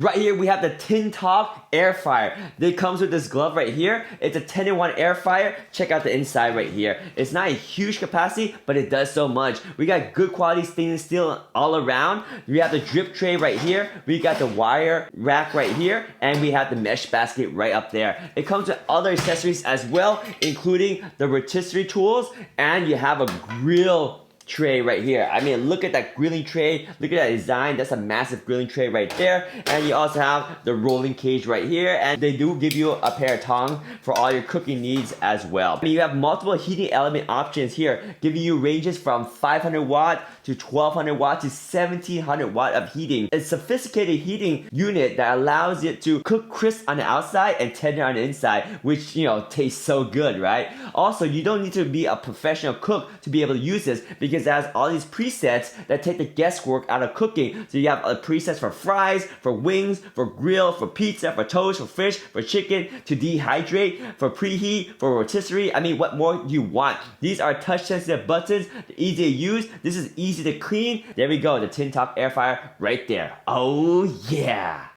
Right here we have the TinTalk air fryer. It comes with this glove right here. It's a 10-in-1 air fryer. Check out the inside right here. It's not a huge capacity, but it does so much. We got good quality stainless steel all around. We have the drip tray right here. We got the wire rack right here, and we have the mesh basket right up there. It comes with other accessories as well, including the rotisserie tools, and you have a grill tray right here. I mean, look at that grilling tray. Look at that design. That's a massive grilling tray right there. And you also have the rolling cage right here. And they do give you a pair of tongs for all your cooking needs as well. I mean, you have multiple heating element options here, giving you ranges from 500 watt to 1200 watt to 1700 watt of heating. It's a sophisticated heating unit that allows it to cook crisp on the outside and tender on the inside, which, you know, tastes so good, right? Also, you don't need to be a professional cook to be able to use this, because it has all these presets that take the guesswork out of cooking. So you have presets for fries, for wings, for grill, for pizza, for toast, for fish, for chicken, to dehydrate, for preheat, for rotisserie. I mean, what more do you want? These are touch sensitive buttons, easy to use. This is easy to clean. There we go, the TinTalk air fryer right there. Oh yeah.